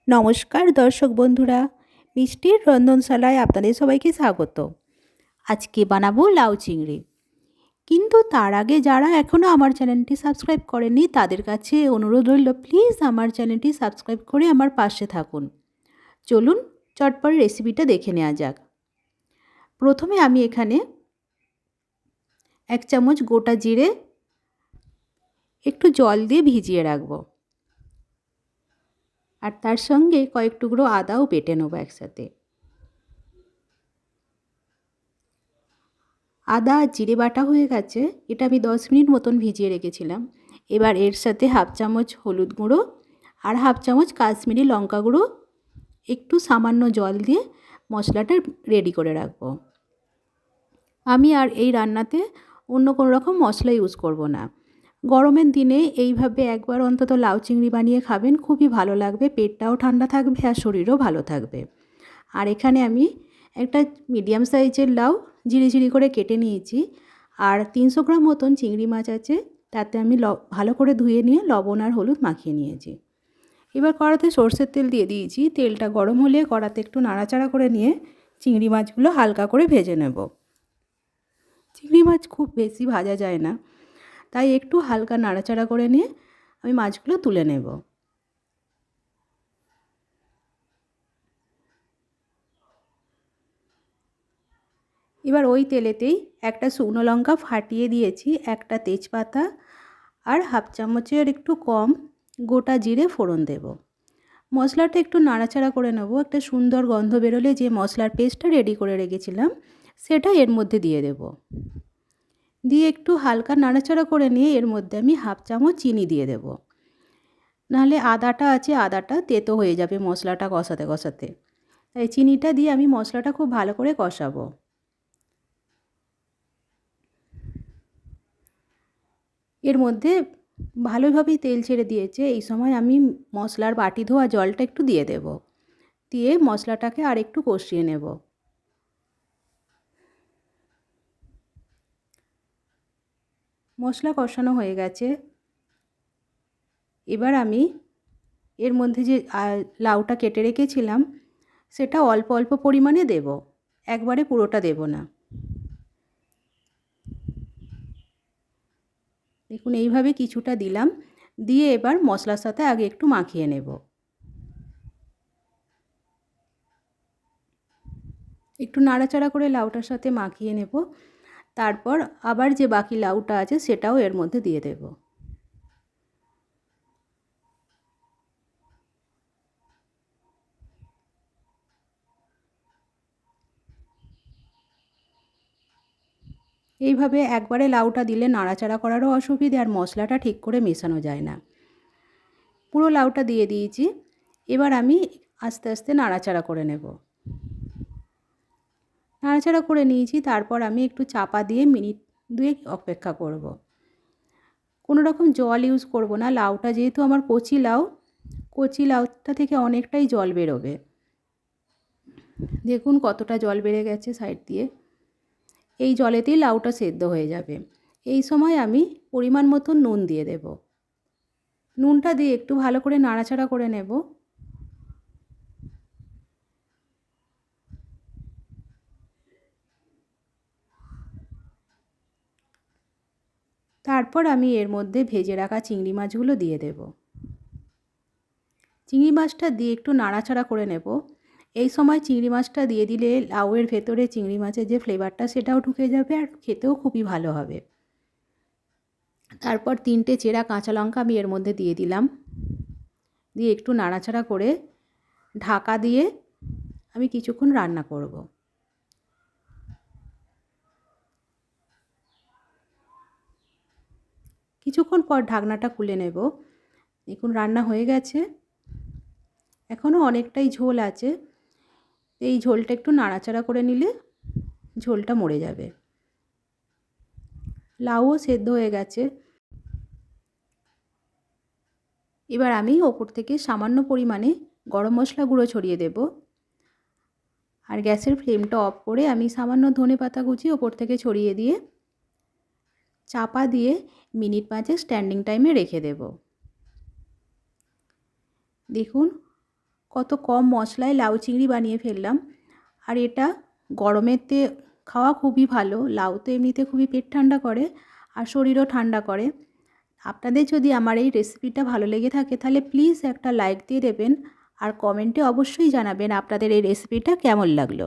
নমস্কার দর্শক বন্ধুরা, মিষ্টির রন্ধনশালায় আপনাদের সবাইকে স্বাগত। আজকে বানাবো লাউ চিংড়ি। কিন্তু তার আগে যারা এখনও আমার চ্যানেলটি সাবস্ক্রাইব করেনি তাদের কাছে অনুরোধ রইল, প্লিজ আমার চ্যানেলটি সাবস্ক্রাইব করে আমার পাশে থাকুন। চলুন চটপট রেসিপিটা দেখে নেওয়া যাক। প্রথমে আমি এখানে 1 চামচ গোটা জিরে একটু জল দিয়ে ভিজিয়ে রাখবো, আর তার সঙ্গে কয়েক টুকরো আদাও বেটে নেবো একসাথে। আদা আর জিরে বাটা হয়ে গেছে, এটা আমি 10 মিনিট মতন ভিজিয়ে রেখেছিলাম। এবার এর সাথে 1/2 চামচ হলুদ গুঁড়ো আর 1/2 চামচ কাশ্মীরি লঙ্কা গুঁড়ো একটু সামান্য জল দিয়ে মশলাটা রেডি করে রাখবো। আমি আর এই রান্নাতে অন্য কোনো রকম মশলা ইউজ করব না। গরমের দিনে এইভাবে একবার অন্তত লাউ চিংড়ি বানিয়ে খাবেন, খুবই ভালো লাগবে, পেটটাও ঠান্ডা থাকবে আর শরীরও ভালো থাকবে। আর এখানে আমি একটা মিডিয়াম সাইজের লাউ ঝিরি করে কেটে নিয়েছি, আর 300 গ্রাম মতন চিংড়ি মাছ আছে, তাতে আমি ভালো করে ধুয়ে নিয়ে লবণ আর হলুদ মাখিয়ে নিয়েছি। এবার কড়াতে সরষের তেল দিয়ে দিয়েছি। তেলটা গরম হলে কড়াতে একটু নাড়াচাড়া করে নিয়ে চিংড়ি মাছগুলো হালকা করে ভেজে নেব। চিংড়ি মাছ খুব বেশি ভাজা যায় না, তাই একটু হালকা নাড়াচাড়া করে নিয়ে আমি মাছগুলো তুলে নেব। এবার ওই তেলেতেই একটা শুকনো লঙ্কা ফাটিয়ে দিয়েছি, একটা তেজপাতা আর 1/2 চামচের একটু কম গোটা জিরে ফোড়ন দেব। মশলাটা একটু নাড়াচাড়া করে নেব। একটা সুন্দর গন্ধ বেরোলে যে মশলার পেস্টটা রেডি করে রেখেছিলাম সেটা এর মধ্যে দিয়ে দেব। দিয়ে একটু হালকা নাড়াচাড়া করে নিয়ে এর মধ্যে আমি 1/2 চামচ চিনি দিয়ে দেব, নাহলে আদাটা আছে, আদাটা তেতো হয়ে যাবে মশলাটা কষাতে কষাতে। তাই চিনিটা দিয়ে আমি মশলাটা খুব ভালো করে কষাবো। এর মধ্যে ভালোভাবেই তেল ছেড়ে দিয়েছে। এই সময় আমি মশলার বাটি ধোয়া জলটা একটু দিয়ে দেব, দিয়ে মশলাটাকে আর একটু কষিয়ে নেব। মশলা কষানো হয়ে গেছে। এবার আমি এর মধ্যে যে লাউটা কেটে রেখেছিলাম সেটা অল্প অল্প পরিমাণে দেব, একবারে পুরোটা দেব না। দেখুন এইভাবে কিছুটা দিলাম, দিয়ে এবার মশলার সাথে আগে একটু মাখিয়ে নেব। একটু নাড়াচাড়া করে লাউটার সাথে মাখিয়ে নেব। তারপর আবার যে বাকি লাউটা আছে সেটাও এর মধ্যে দিয়ে দেব। এইভাবে একবারে লাউটা দিলে নাড়াচাড়া করারও অসুবিধে, আর মশলাটা ঠিক করে মেশানো যায় না। পুরো লাউটা দিয়ে দিয়েছি। এবার আমি আস্তে আস্তে নাড়াচাড়া করে নেব। নাড়াচাড়া করে নিয়েছি, তারপর আমি একটু চাপা দিয়ে মিনিট 2 অপেক্ষা করব। কোনো রকম জল ইউজ করব না, লাউটা যেহেতু আমার কচি লাউ, কচি লাউটা থেকে অনেকটাই জল বেরোবে। দেখুন কতটা জল বেড়ে গেছে সাইড দিয়ে। এই জলেতেই লাউটা সেদ্ধ হয়ে যাবে। এই সময় আমি পরিমাণ মতো নুন দিয়ে দেব। নুনটা দিয়ে একটু ভালো করে নাড়াচাড়া করে নেব। তারপর আমি এর মধ্যে ভেজে রাখা চিংড়ি মাছগুলো দিয়ে দেব। চিংড়ি মাছটা দিয়ে একটু নাড়াচাড়া করে নেব। এই সময় চিংড়ি মাছটা দিয়ে দিলে লাউয়ের ভেতরে চিংড়ি মাছের যে ফ্লেভারটা সেটাও ঢুকে যাবে, আর খেতেও খুবই ভালো হবে। তারপর 3টে চেরা কাঁচা লঙ্কা আমি এর মধ্যে দিয়ে দিলাম, দিয়ে একটু নাড়াচাড়া করে ঢাকা দিয়ে আমি কিছুক্ষণ রান্না করব। কিছুক্ষণ পর ঢাকনাটা খুলে নেব। দেখুন রান্না হয়ে গেছে। এখনও অনেকটাই ঝোল আছে, এই ঝোলটা একটু নাড়াচাড়া করে নিলে ঝোলটা মরে যাবে। লাউও সেদ্ধ হয়ে গেছে। এবার আমি ওপর থেকে সামান্য পরিমাণে গরম মশলা গুঁড়ো ছড়িয়ে দেব, আর গ্যাসের ফ্লেমটা অফ করে আমি সামান্য ধনেপাতা কুচি ওপর থেকে ছড়িয়ে দিয়ে চাপা দিয়ে মিনিট 5 স্ট্যান্ডিং টাইমে রেখে দেব। দেখুন কত কম মশলায় লাউ চিংড়ি বানিয়ে ফেললাম। আর এটা গরমেতে খাওয়া খুবই ভালো। লাউ তো এমনিতে খুবই পেট ঠান্ডা করে আর শরীরও ঠান্ডা করে। আপনাদের যদি আমার এই রেসিপিটা ভালো লেগে থাকে তাহলে প্লিজ একটা লাইক দিয়ে দেবেন আর কমেন্টে অবশ্যই জানাবেন আপনাদের এই রেসিপিটা কেমন লাগলো।